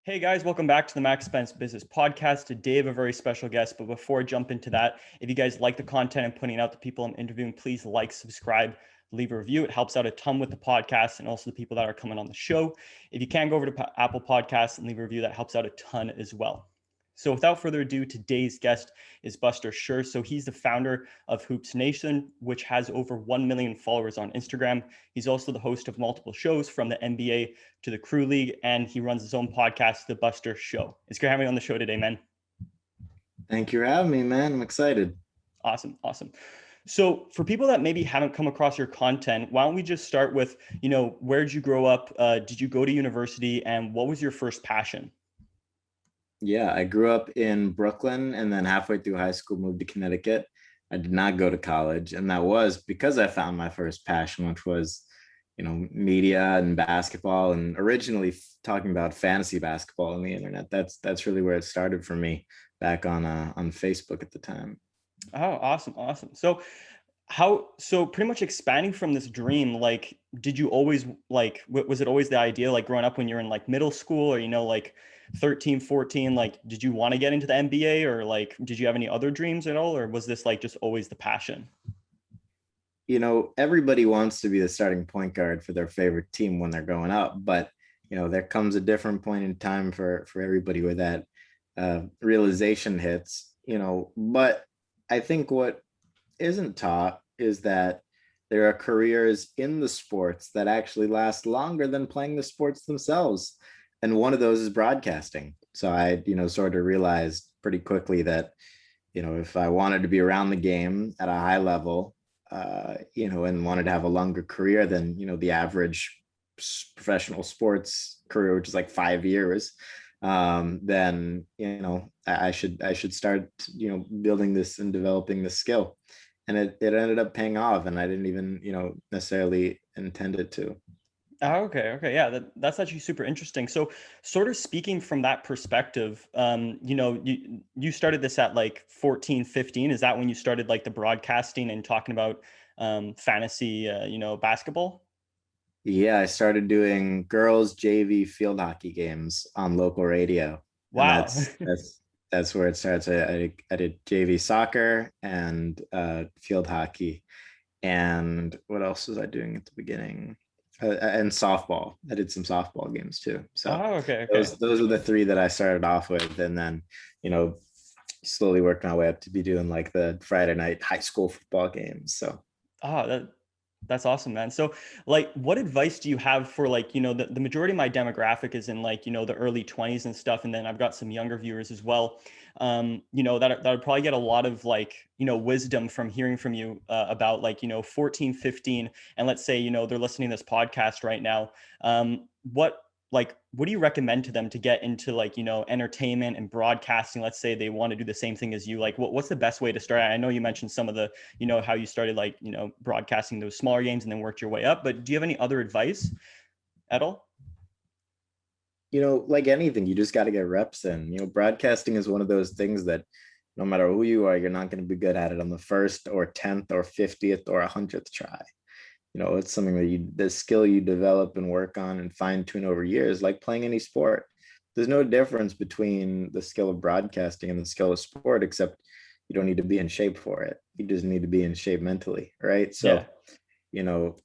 Hey guys, welcome back to the Max Spence Business Podcast. Today I have a very special guest, but before I jump into that, if you guys like the content I'm putting out, the people I'm interviewing, please like, subscribe, leave a review. It helps out a ton with the podcast and also the people that are coming on the show. If you can go over to Apple Podcasts and leave a review, that helps out a ton as well. So without further ado, today's guest is Buster Scher. So he's the founder of Hoops Nation, which has over 1 million followers on Instagram. He's also the host of multiple shows from the NBA to the Crew League, and he runs his own podcast, The Buster Show. It's great having you on the show today, man. Thank you for having me, man. I'm excited. Awesome. So for people that maybe haven't come across your content, why don't we just start with, where did you grow up? Did you go to university? And what was your first passion? Yeah, I grew up in Brooklyn and then halfway through high school moved to Connecticut. I did not go to college, and that was because I found my first passion, which was, media and basketball, and originally talking about fantasy basketball on the internet. That's really where it started for me back on Facebook at the time. Oh, awesome. So pretty much expanding from this dream, like, did you always was it always the idea, like growing up when you're in like middle school or, like 13, 14, like, did you want to get into the NBA or like, did you have any other dreams at all? Or was this like just always the passion? Everybody wants to be the starting point guard for their favorite team when they're growing up, but there comes a different point in time for everybody where that realization hits. But I think what isn't taught is that there are careers in the sports that actually last longer than playing the sports themselves, and one of those is broadcasting. So I sort of realized pretty quickly that if I wanted to be around the game at a high level, and wanted to have a longer career than the average professional sports career, which is like 5 years, then I should start building this and developing this skill. And it ended up paying off, and I didn't even necessarily intend it to. Oh, okay. Yeah, that's actually super interesting. So sort of speaking from that perspective, you started this at like 14, 15. Is that when you started like the broadcasting and talking about fantasy, basketball? Yeah, I started doing girls JV field hockey games on local radio, and Wow. that's where it starts. I did JV soccer and field hockey, and what else was I doing at the beginning? And softball. I did some softball games too. So Oh, okay. those are the three that I started off with, and then slowly worked my way up to be doing like the Friday night high school football games. So Oh, that's awesome, man. So like, what advice do you have for like, the majority of my demographic is in like, the early 20s and stuff. And then I've got some younger viewers as well, that would probably get a lot of like, wisdom from hearing from you about like, 14, 15. And let's say, they're listening to this podcast right now. What do you recommend to them to get into like, entertainment and broadcasting? Let's say they want to do the same thing as you. Like, what's the best way to start? I know you mentioned some of the, how you started like, broadcasting those smaller games and then worked your way up, but do you have any other advice at all? like anything, you just got to get reps in. Broadcasting is one of those things that no matter who you are, you're not going to be good at it on the first or 10th or 50th or 100th try. It's something that the skill you develop and work on and fine tune over years, like playing any sport. There's no difference between the skill of broadcasting and the skill of sport, except you don't need to be in shape for it. You just need to be in shape mentally, right? Yeah. So,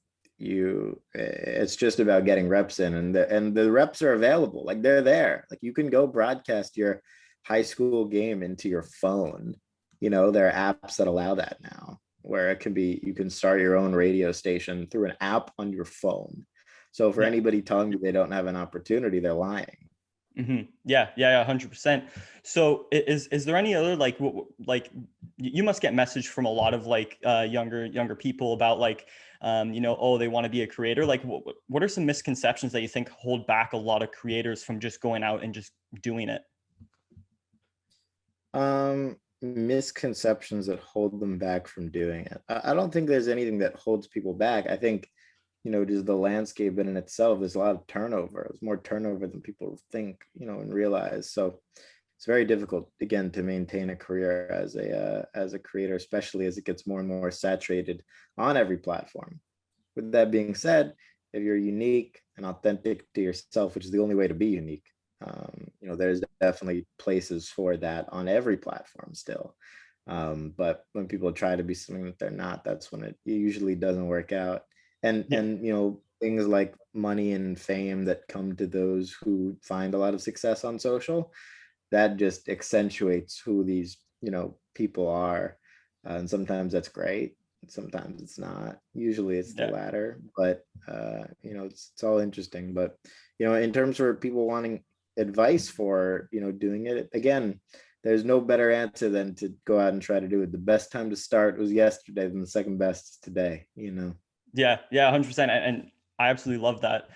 it's just about getting reps in, and the reps are available. Like, they're there. Like, you can go broadcast your high school game into your phone. There are apps that allow that now, where it can be, you can start your own radio station through an app on your phone. So for Yeah. anybody telling you they don't have an opportunity, they're lying. Mm-hmm. Yeah, 100%. So is there any other like you must get message from a lot of like younger people about like oh, they want to be a creator. Like what are some misconceptions that you think hold back a lot of creators from just going out and just doing it? Misconceptions that hold them back from doing it. I don't think there's anything that holds people back. I think just the landscape in itself, there's a lot of turnover. There's more turnover than people think, and realize. So it's very difficult, again, to maintain a career as a creator, especially as it gets more and more saturated on every platform. With that being said, if you're unique and authentic to yourself, which is the only way to be unique, there's definitely places for that on every platform still. But when people try to be something that they're not, that's when it usually doesn't work out. Yeah. And things like money and fame that come to those who find a lot of success on social, that just accentuates who these people are. And sometimes that's great, sometimes it's not. Usually it's the Yeah. latter, but it's all interesting. But in terms for people wanting advice for doing it again, there's no better answer than to go out and try to do it. The best time to start was yesterday, then the second best is today. Yeah, yeah, 100%. And I absolutely love that.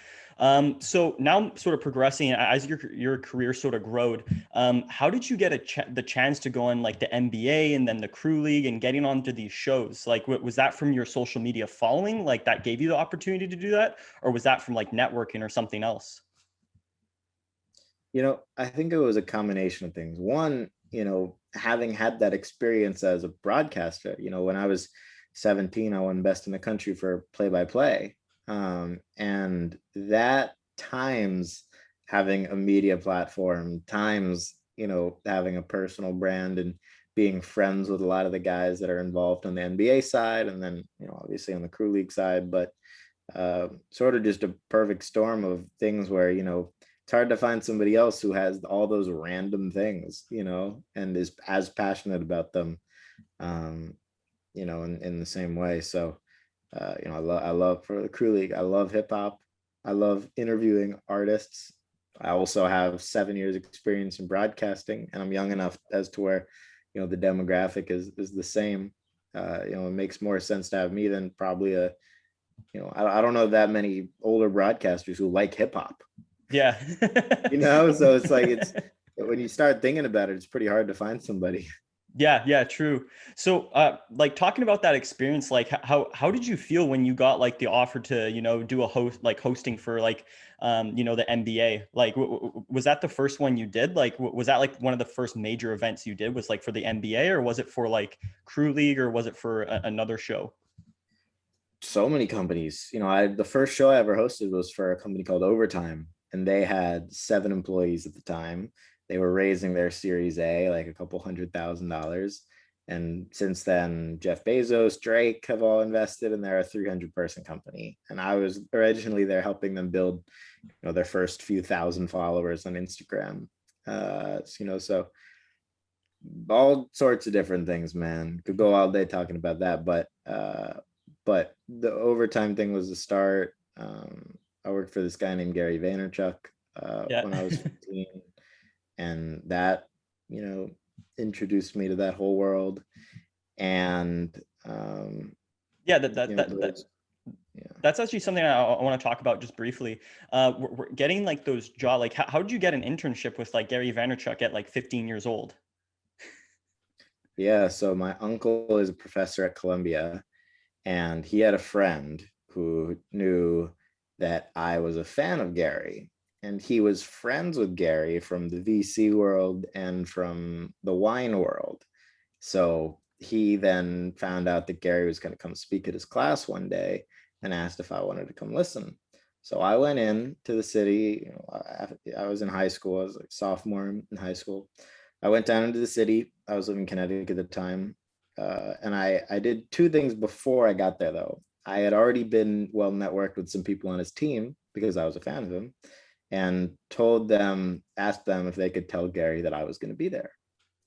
So now sort of progressing as your career sort of growed, how did you get the chance to go on like the NBA and then the crew league and getting onto these shows? Like, was that from your social media following? Like that gave you the opportunity to do that? Or was that from like networking or something else? I think it was a combination of things. One, having had that experience as a broadcaster, when I was 17, I won best in the country for play by play. And that times having a media platform, times, having a personal brand and being friends with a lot of the guys that are involved on the NBA side, and then, obviously on the crew league side, but sort of just a perfect storm of things where, it's hard to find somebody else who has all those random things, and is as passionate about them, in the same way. So, I love for the crew league, I love hip hop. I love interviewing artists. I also have 7 years experience in broadcasting, and I'm young enough as to where, the demographic is the same. It makes more sense to have me than probably I don't know that many older broadcasters who like hip hop. Yeah. So it's like, it's when you start thinking about it, it's pretty hard to find somebody. Yeah, yeah, true. So, like talking about that experience, like how did you feel when you got like the offer to do a hosting for like the NBA? Like, was that the first one you did? Like, was that like one of the first major events you did? Was like for the NBA, or was it for like Crew League, or was it for another show? So many companies. The first show I ever hosted was for a company called Overtime, and they had 7 employees at the time. They were raising their Series A, like a couple $100,000. And since then, Jeff Bezos, Drake have all invested, and they're a 300-person company. And I was originally there helping them build, their first few thousand followers on Instagram. So all sorts of different things, man. Could go all day talking about that, but the Overtime thing was the start. I worked for this guy named Gary Vaynerchuk Yeah. when I was 15, and that introduced me to that whole world. And Yeah, those, yeah. that's actually something I want to talk about just briefly. We're getting like those job, like how did you get an internship with like Gary Vaynerchuk at like 15 years old? Yeah, so my uncle is a professor at Columbia, and he had a friend who knew that I was a fan of Gary, and he was friends with Gary from the VC world and from the wine world. So he then found out that Gary was going to come speak at his class one day and asked if I wanted to come listen. So I went in to the city. I was in high school. I was like sophomore in high school. I went down into the city. I was living in Connecticut at the time. And I did two things before I got there, though. I had already been well networked with some people on his team because I was a fan of him, and asked them if they could tell Gary that I was going to be there,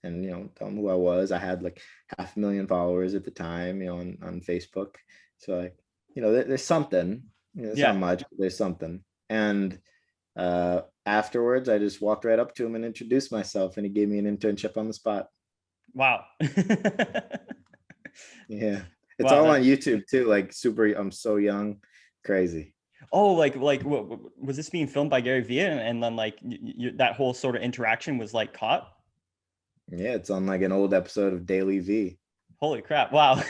and tell them who I was. I had like 500,000 followers at the time, on Facebook. So like, there's something. It's not Yeah. much, but there's something. And afterwards, I just walked right up to him and introduced myself, and he gave me an internship on the spot. Wow. Yeah, it's Wow. all on YouTube too. Like super, I'm so young, crazy. Oh, like what was this being filmed by Gary Vee, and then like that whole sort of interaction was like caught? Yeah, it's on like an old episode of Daily V. Holy crap. Wow.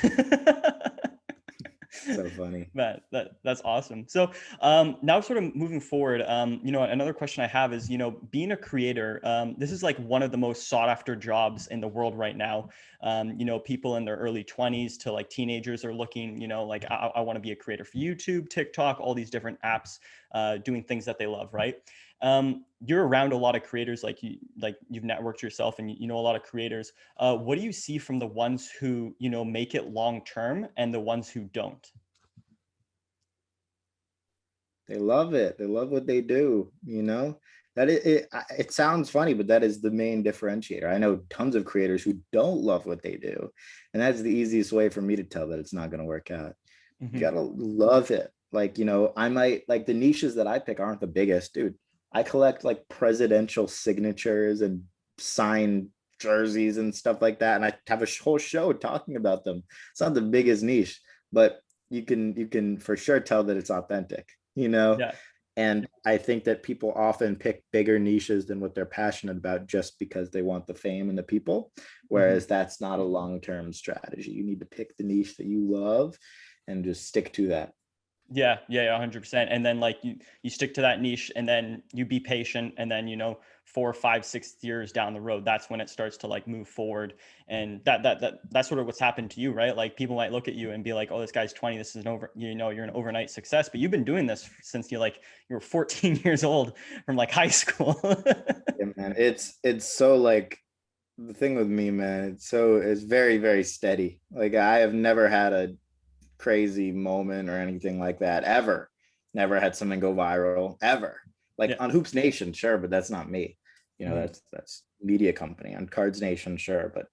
So funny. Man, that's awesome. So now sort of moving forward, another question I have is, being a creator, this is like one of the most sought after jobs in the world right now. People in their early 20s to like teenagers are looking, like I want to be a creator for YouTube, TikTok, all these different apps, doing things that they love, right? You're around a lot of creators, like you've networked yourself and you know a lot of creators. What do you see from the ones who, you know, make it long term and the ones who don't? They love it. They love what they do, you know? That it sounds funny, but that is the main differentiator. I know tons of creators who don't love what they do, and that's the easiest way for me to tell that it's not going to work out. You Hmm. gotta love it. Like, you know, I might like the niches that I pick aren't the biggest, dude. I collect like presidential signatures and signed jerseys and stuff like that, and I have a whole show talking about them. It's not the biggest niche, but you can for sure tell that it's authentic, you know. Yeah. And I think that people often pick bigger niches than what they're passionate about just because they want the fame and the people, Hmm. whereas that's not a long-term strategy. You need to pick the niche that you love and just stick to that. Yeah, yeah, yeah, 100%. And then like you stick to that niche and then you be patient and then, you know, 4, 5, 6 years down the road, that's when it starts to like move forward. And that's sort of what's happened to you, right? Like people might look at you and be like, oh, this guy's 20, this is an over, you know, you're an overnight success, but you've been doing this since you were 14 years old from like high school. Yeah, man. It's so like the thing with me, man, it's very, very steady. Like I have never had a crazy moment or anything like that ever. Never had something go viral ever. Like Yeah. on Hoops Nation, sure, but that's not me. You know, Mhm. that's media company. On Cards Nation, sure, but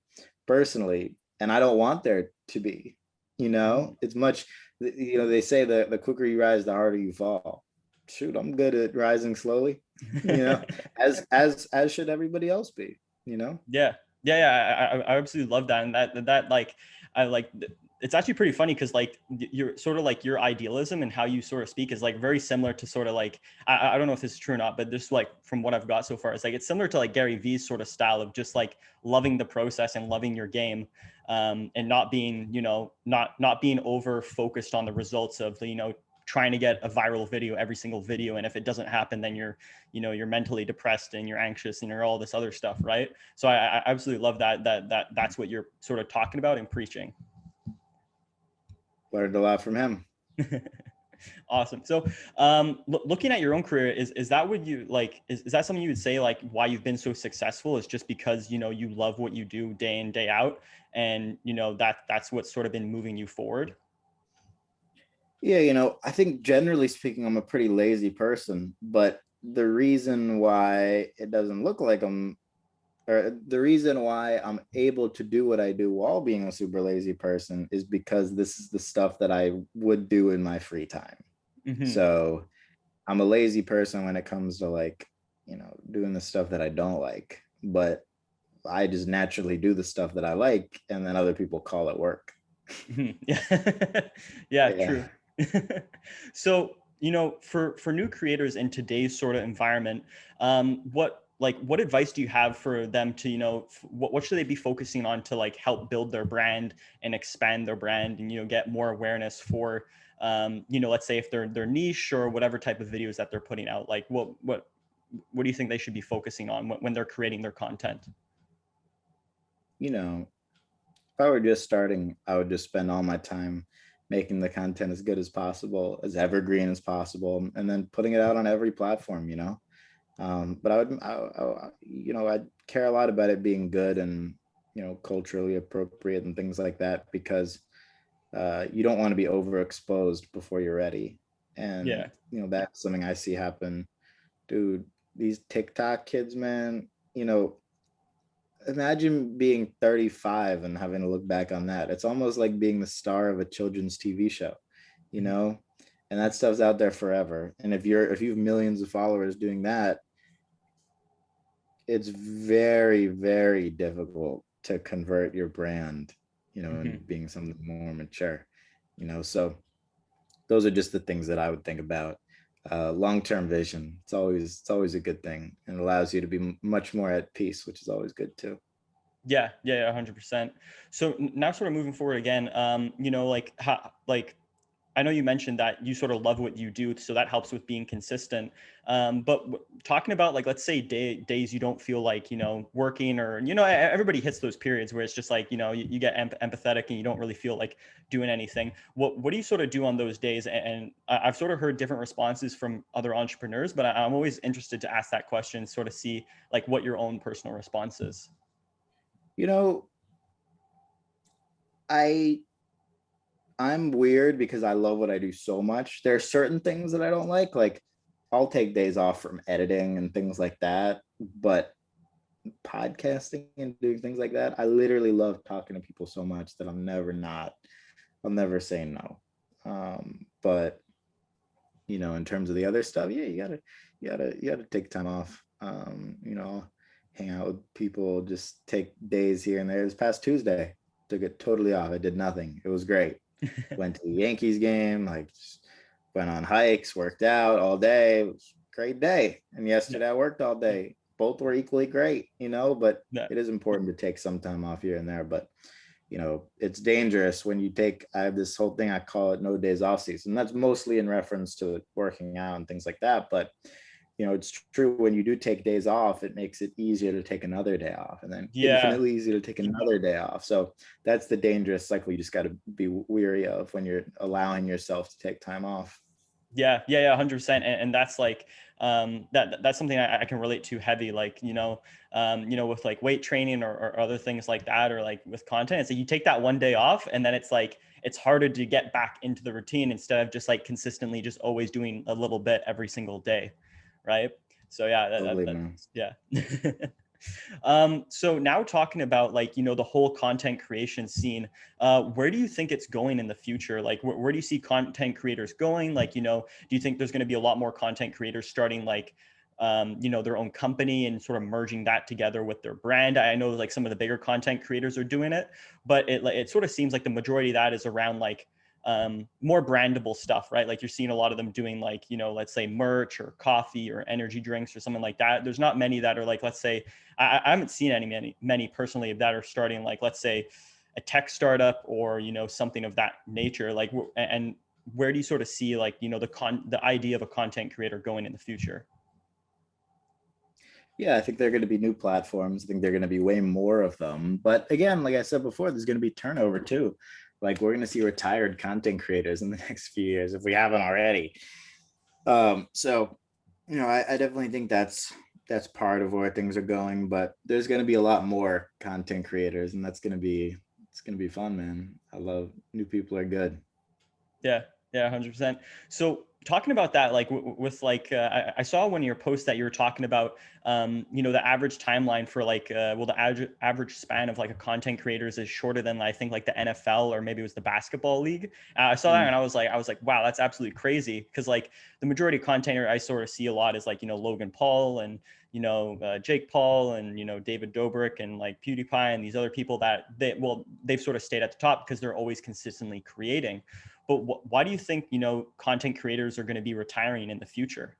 personally, and I don't want there to be. You know, Mhm. it's much. You know, they say that the quicker you rise, the harder you fall. Shoot, I'm good at rising slowly. You know, as should everybody else be. You know. Yeah, yeah, yeah. I absolutely love that, and that like I like. It's actually pretty funny because like you're sort of like your idealism and how you sort of speak is like very similar to sort of like I don't know if this is true or not, but just like from what I've got so far, it's like it's similar to like Gary Vee's sort of style of just like loving the process and loving your game, and not being, you know, not being over focused on the results of the, you know, trying to get a viral video every single video, and if it doesn't happen, then you're, you know, you're mentally depressed and you're anxious and you're all this other stuff, right? So I absolutely love that's what you're sort of talking about and preaching. Learned a lot from him. Awesome. So looking at your own career, is that what you like, is that something you would say like why you've been so successful is just because, you know, you love what you do day in, day out, and you know that's what's sort of been moving you forward? Yeah, you know, I think generally speaking, I'm a pretty lazy person, but the reason why it doesn't look like I'm, or the reason why I'm able to do what I do while being a super lazy person is because this is the stuff that I would do in my free time. Hmm. So I'm a lazy person when it comes to like, you know, doing the stuff that I don't like, but I just naturally do the stuff that I like, and then other people call it work. Yeah. Yeah, Yeah. true. So, you know, for new creators in today's sort of environment, what advice do you have for them to, you know, what should they be focusing on to like help build their brand and expand their brand and, you know, get more awareness for, you know, let's say if they're niche or whatever type of videos that they're putting out, like what do you think they should be focusing on when they're creating their content? You know, if I were just starting, I would just spend all my time making the content as good as possible, as evergreen as possible, and then putting it out on every platform, you know. But you know, I'd care a lot about it being good and, you know, culturally appropriate and things like that, because you don't want to be overexposed before you're ready. And, Yeah. you know, that's something I see happen. Dude, these TikTok kids, man, you know, imagine being 35 and having to look back on that. It's almost like being the star of a children's TV show, you Mhm. know, and that stuff's out there forever. And if you have millions of followers doing that, it's very, very difficult to convert your brand, you know, and Mhm. being something more mature, you know. So those are just the things that I would think about. Long-term vision, it's always a good thing, and allows you to be much more at peace, which is always good too. Yeah, yeah, yeah, 100%. So now sort of moving forward again, you know, like how, like I know you mentioned that you sort of love what you do, so that helps with being consistent. But talking about like, let's say days you don't feel like, working, or, everybody hits those periods where it's just like, you get empathetic and you don't really feel like doing anything. What do you sort of do on those days? And I've sort of heard different responses from other entrepreneurs, but I'm always interested to ask that question, sort of see like what your own personal response is. You know, I I'm weird because I love what I do so much. There are certain things that I don't like. Like I'll take days off from editing and things like that, but podcasting and doing things like that, I literally love talking to people so much that I'll never say no. But in terms of the other stuff, yeah, you gotta take time off. Hang out with people, just take days here and there. This past Tuesday, took it totally off. I did nothing. It was great. Went to the Yankees game, like just went on hikes, worked out all day. It was a great day. And yesterday I worked all day. Both were equally great, but Yeah. it is important to take some time off here and there. But it's dangerous when you take, I have this whole thing, I call it no days off season. That's mostly in reference to working out and things like that. But it's true, when you do take days off, it makes it easier to take another day off, and then Yeah. infinitely easier to take another day off. So that's the dangerous cycle you just got to be weary of when you're allowing yourself to take time off. Yeah, 100%. And that's like, that's something I can relate to heavy, like, with like weight training, or other things like that, or like with content. It's like you take that one day off, and then it's like, it's harder to get back into the routine instead of just like consistently just always doing a little bit every single day. Right. So yeah, Totally, man. yeah. So now talking about like, the whole content creation scene, where do you think it's going in the future? Like, where do you see content creators going? Like, do you think there's going to be a lot more content creators starting like, their own company and sort of merging that together with their brand? I know like some of the bigger content creators are doing it, but it sort of seems like the majority of that is around like, more brandable stuff, right? Like you're seeing a lot of them doing like, let's say merch or coffee or energy drinks or something like that. There's not many that are like, let's say, I haven't seen many personally that are starting like, let's say, a tech startup, or, something of that nature. Like, and where do you sort of see like, the idea of a content creator going in the future? Yeah, I think there are going to be new platforms. I think there are going to be way more of them. But again, like I said before, there's going to be turnover too. Like we're going to see retired content creators in the next few years if we haven't already. So I definitely think that's part of where things are going. But there's going to be a lot more content creators, and it's going to be fun, man. I love new people are good. Yeah, 100%. So talking about that, like with like, I saw one of your posts that you were talking about, the average timeline for like, the average span of like a content creators is shorter than I think like the NFL, or maybe it was the basketball league. I saw that Mm. and I was like, wow, that's absolutely crazy. Because like the majority of content I sort of see a lot is like, Logan Paul, and Jake Paul, and David Dobrik, and like PewDiePie, and these other people that they've sort of stayed at the top because they're always consistently creating. But why do you think, content creators are going to be retiring in the future?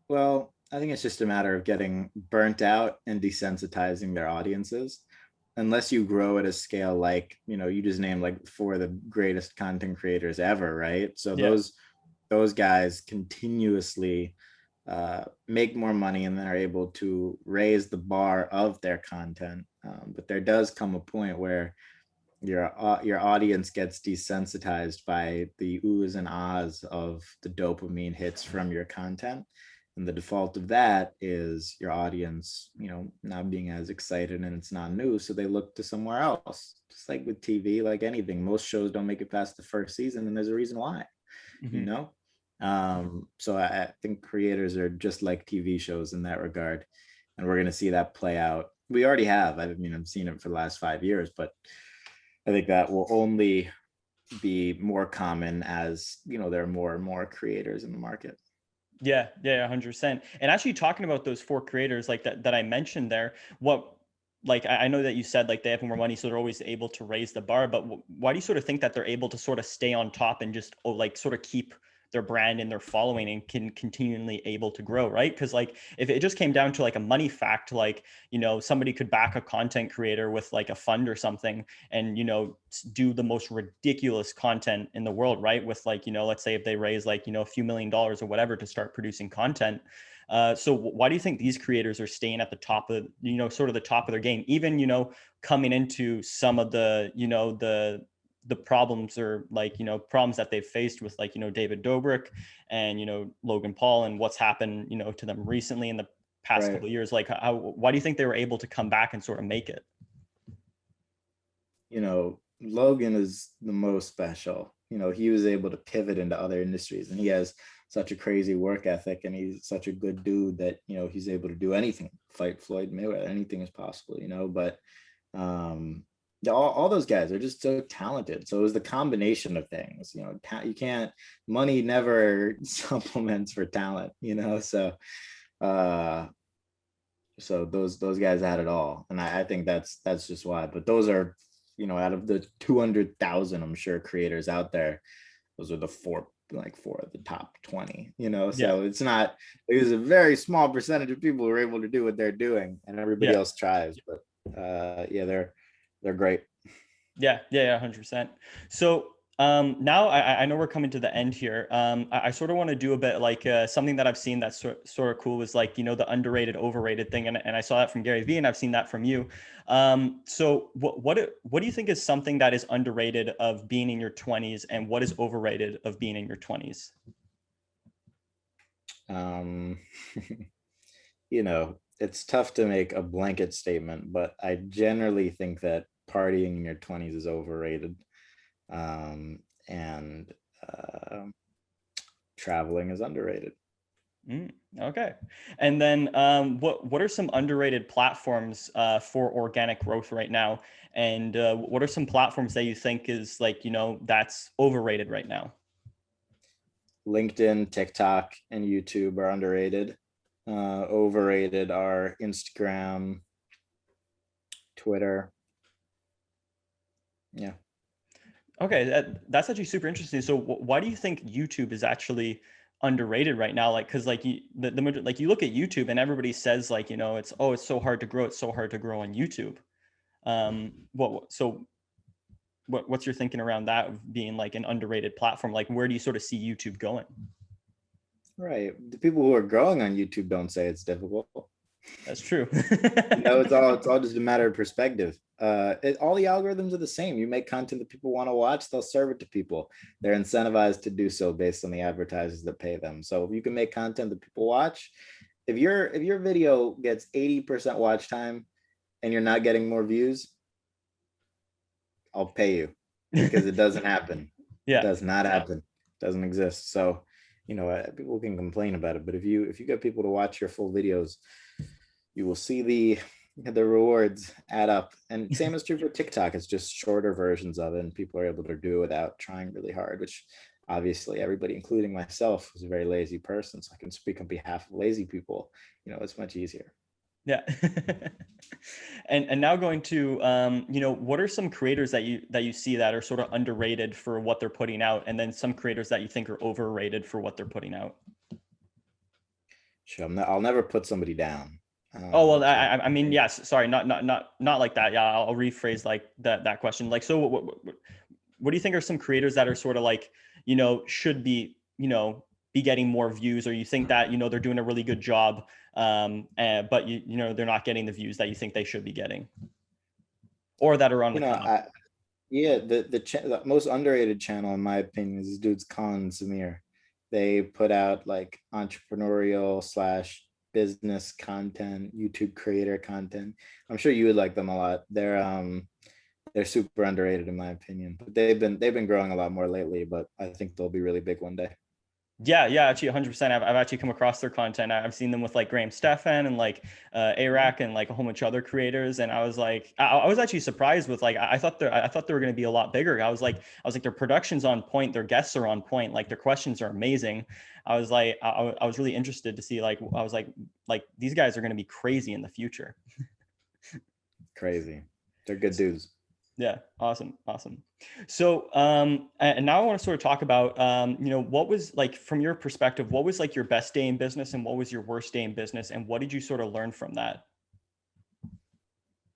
Well, I think it's just a matter of getting burnt out and desensitizing their audiences. Unless you grow at a scale like, you just named like four of the greatest content creators ever, right? So Yeah. those guys continuously make more money and then are able to raise the bar of their content. But there does come a point where your audience gets desensitized by the oohs and ahs of the dopamine hits from your content, and the default of that is your audience not being as excited, and it's not new, so they look to somewhere else. Just like with TV, like anything, most shows don't make it past the first season, and there's a reason why. you Hmm. know so I think creators are just like TV shows in that regard, and we're going to see that play out. We already have. I've seen it for the last 5 years, but I think that will only be more common as there are more and more creators in the market. Yeah, 100%. And actually talking about those four creators like that I mentioned there, what, like, I know that you said like they have more money, so they're always able to raise the bar, but why do you sort of think that they're able to sort of stay on top and just like sort of keep their brand and their following and can continually able to grow, right? Because like if it just came down to like a money fact, like, you know, somebody could back a content creator with like a fund or something and, you know, do the most ridiculous content in the world, right? With like, you know, let's say if they raise like, you know, a few $1 million or whatever to start producing content. So why do you think these creators are staying at the top of, you know, sort of the top of their game, even, you know, coming into some of the, you know, the problems or like, you know, problems that they've faced with like, you know, David Dobrik and, you know, Logan Paul and what's happened, you know, to them recently in the past Right. couple of years? Like why do you think they were able to come back and sort of make it? You know, Logan is the most special. You know, he was able to pivot into other industries, and he has such a crazy work ethic, and he's such a good dude that, you know, he's able to do anything, fight Floyd Mayweather, anything is possible, you know. But yeah, all those guys are just so talented. So it was the combination of things, you know. You can't, money never supplements for talent, you know. Uh so those guys had it all, and I think that's just why. But those are, you know, out of the 200,000, I'm sure, creators out there, those are the four of the top 20, you know. Yeah. So it's not, there's a very small percentage of people who are able to do what they're doing, and everybody Yeah. else tries. But yeah, they're great. Yeah, yeah, yeah, 100%. So now I know we're coming to the end here. I sort of want to do a bit like something that I've seen that's sort of cool was like, you know, the underrated, overrated thing. And I saw that from Gary Vee and I've seen that from you. So what do you think is something that is underrated of being in your 20s and what is overrated of being in your 20s? um you know, it's tough to make a blanket statement, but I generally think that partying in your 20s is overrated. And traveling is underrated. Okay. And then what are some underrated platforms for organic growth right now? And what are some platforms that you think is like, you know, that's overrated right now? LinkedIn, TikTok, and YouTube are underrated. Overrated are Instagram, Twitter. Yeah. Okay, that's actually super interesting. So why do you think YouTube is actually underrated right now? Like, because like like you look at YouTube and everybody says like, you know, it's so hard to grow. It's so hard to grow on YouTube. What's your thinking around that of being like an underrated platform? Like, where do you sort of see YouTube going? Right. The people who are growing on YouTube don't say it's difficult. That's true. You know, it's all just a matter of perspective. All the algorithms are the same. You make content that people want to watch, they'll serve it to people. They're incentivized to do so based on the advertisers that pay them. So if you can make content that people watch, if your video gets 80% watch time and you're not getting more views, I'll pay you, because it doesn't happen. It Yeah. does not happen. It doesn't exist. So, you know, people can complain about it, but if you get people to watch your full videos, you will see the rewards add up. And same is true for TikTok. It's just shorter versions of it, and people are able to do it without trying really hard, which obviously everybody, including myself, is a very lazy person. So I can speak on behalf of lazy people. You know, it's much easier. Yeah. And now going to you know, what are some creators that you see that are sort of underrated for what they're putting out, and then some creators that you think are overrated for what they're putting out? Sure, I'll never put somebody down. Oh well, So I mean, yes. Sorry, not like that. Yeah, I'll rephrase like that question. Like, so what do you think are some creators that are sort of like, you know, should be, you know, be getting more views, or you think that, you know, they're doing a really good job, but you know, they're not getting the views that you think they should be getting, or that are on you the know, come up? yeah, the most underrated channel in my opinion is these dudes Khan and Samir. They put out like entrepreneurial slash business content, YouTube creator content. I'm sure you would like them a lot. They're super underrated in my opinion, but they've been growing a lot more lately, but I think they'll be really big one day. Yeah, yeah, actually 100%. I've actually come across their content. I've seen them with like Graham Stefan and like Arac and like a whole bunch of other creators. And I was like, I was actually surprised with like, I thought they were going to be a lot bigger. I was like, their production's on point. Their guests are on point. Like their questions are amazing. I was like, I was really interested to see like, I was like these guys are going to be crazy in the future. Crazy. They're good dudes. Yeah. Awesome. Awesome. So, and now I want to sort of talk about, what was like, from your perspective, what was like your best day in business and what was your worst day in business? And what did you sort of learn from that?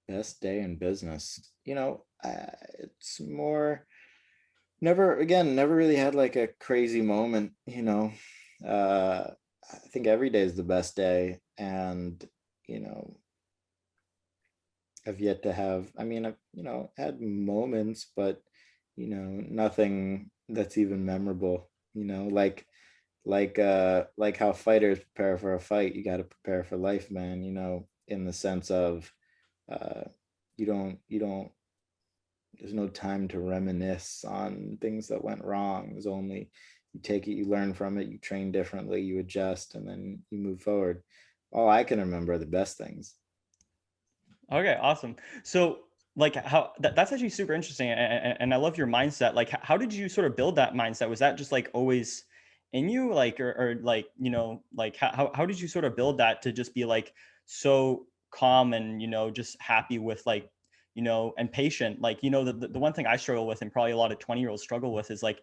Best day in business. It's more never again, never really had like a crazy moment, I think every day is the best day. And, you know, I've yet to have, I mean, I've, had moments, but, nothing that's even memorable, like how fighters prepare for a fight, you got to prepare for life, man, in the sense of, uh, you don't there's no time to reminisce on things that went wrong. There's only, you take it, you learn from it, you train differently, you adjust, and then you move forward. All I can remember are the best things. Okay, awesome. So, like, that's actually super interesting, and I love your mindset. Like, how did you sort of build that mindset? Was that just like always in you, like, or like, like how did you sort of build that to just be like so calm and just happy with like and patient? Like, the one thing I struggle with, and probably a lot of 20-year-olds struggle with, is like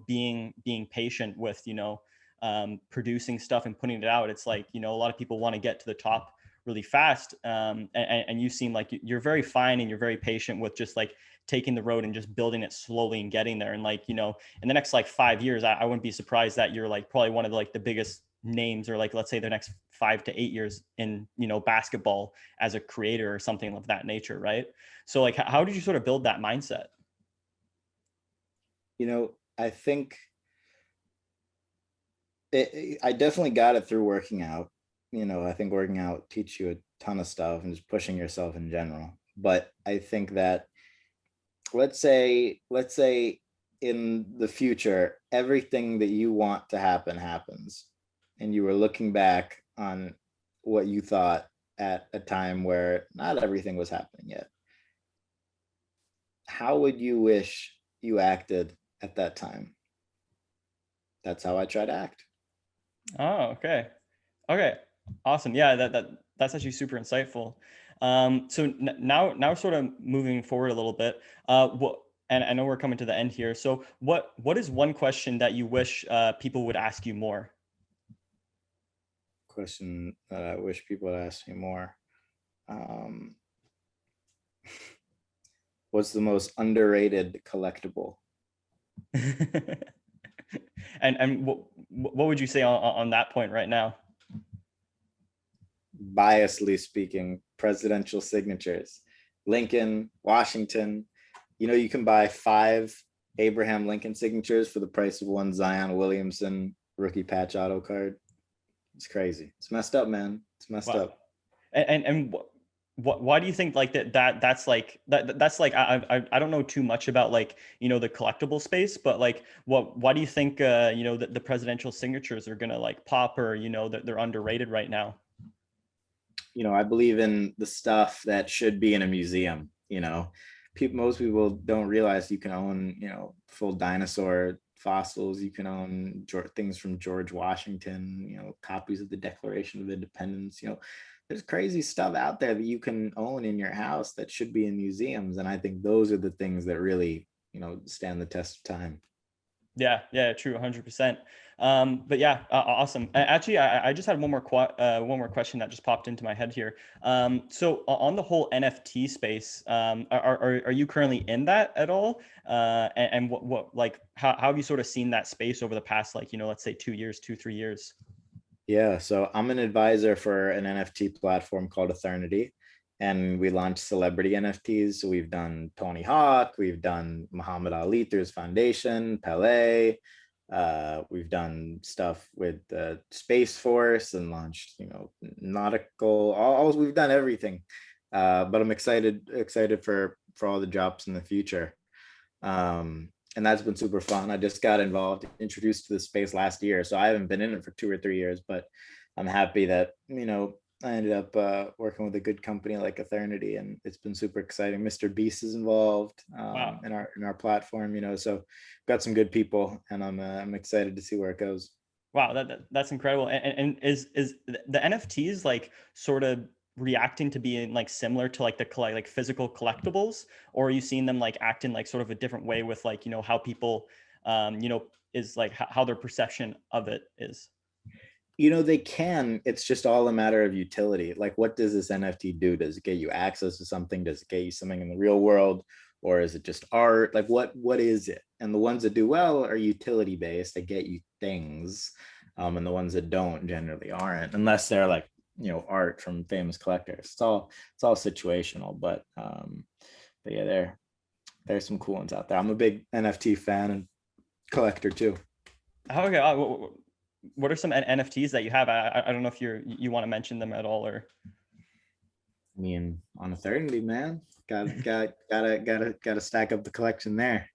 being patient with producing stuff and putting it out. It's like a lot of people want to get to the top really fast, and you seem like you're very fine and you're very patient with just like taking the road and just building it slowly and getting there. And like in the next like 5 years, I wouldn't be surprised that you're like probably one of the biggest names, or like let's say the next 5 to 8 years in basketball as a creator or something of that nature, right? So like how did you sort of build that mindset? I think I definitely got it through working out. I think working out teaches you a ton of stuff and just pushing yourself in general. But I think that, let's say in the future, everything that you want to happen happens, and you were looking back on what you thought at a time where not everything was happening yet. How would you wish you acted at that time? That's how I try to act. Oh, okay. Okay, awesome. Yeah, that's actually super insightful. So now sort of moving forward a little bit. What and I know we're coming to the end here. So what is one question that you wish people would ask you more? Question that I wish people would ask me more. Um, what's the most underrated collectible? And what would you say on that point right now? Biasly speaking, presidential signatures. Lincoln, Washington. You can buy 5 Abraham Lincoln signatures for the price of one Zion Williamson rookie patch auto card. It's crazy. It's messed up, man. It's messed Wow. up. And what why do you think like that's like that's like I don't know too much about like the collectible space, but like why do you think the presidential signatures are gonna like pop, or that they're underrated right now? I believe in the stuff that should be in a museum. Most people don't realize you can own, full dinosaur fossils. You can own things from George Washington, copies of the Declaration of Independence. There's crazy stuff out there that you can own in your house that should be in museums. And I think those are the things that really, stand the test of time. Yeah, true, 100%. But yeah, awesome. Actually, I just had one more question that just popped into my head here. So on the whole NFT space, are you currently in that at all? And what like how have you sort of seen that space over the past, like let's say 2 years, 2 3 years? Yeah, so I'm an advisor for an NFT platform called Eternity, and we launched celebrity NFTs. So we've done Tony Hawk, we've done Muhammad Ali through his foundation, Pele. We've done stuff with Space Force and launched, nautical. We've done everything, but I'm excited for all the drops in the future. And that's been super fun. I just got introduced to the space last year, so I haven't been in it for 2 or 3 years, but I'm happy that I ended up working with a good company like Eternity, and it's been super exciting. Mr. Beast is involved Wow. in our platform, so got some good people, and I'm excited to see where it goes. Wow, that's incredible. And is the NFTs like sort of reacting to being like similar to like the like physical collectibles, or are you seeing them like act in like sort of a different way with like, you know, how people, you know, is like how their perception of it is? You know, they can. It's just all a matter of utility. Like, what does this NFT do? Does it get you access to something? Does it get you something in the real world? Or is it just art? Like, what is it? And the ones that do well are utility based. They get you things. And the ones that don't generally aren't, unless they're like, you know, art from famous collectors. It's all situational. But yeah, there's some cool ones out there. I'm a big NFT fan and collector too. Okay. What are some NFTs that you have? I don't know if you want to mention them at all, or. I mean, on Eternity, man, gotta stack up the collection there.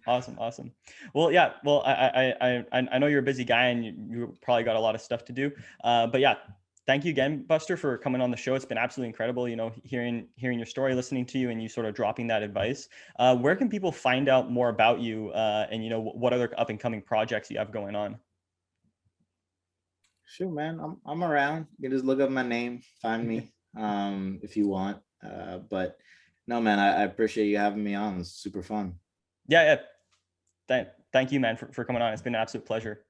Awesome. Well, yeah. Well, I know you're a busy guy and you probably got a lot of stuff to do. But yeah, thank you again, Buster, for coming on the show. It's been absolutely incredible, you know, hearing your story, listening to you, and you sort of dropping that advice. Where can people find out more about you, and you know what other up and coming projects you have going on? Sure, man. I'm around. You can just look up my name, find me, if you want. But no, man, I appreciate you having me on. It's super fun. Yeah. Thank you, man, for coming on. It's been an absolute pleasure.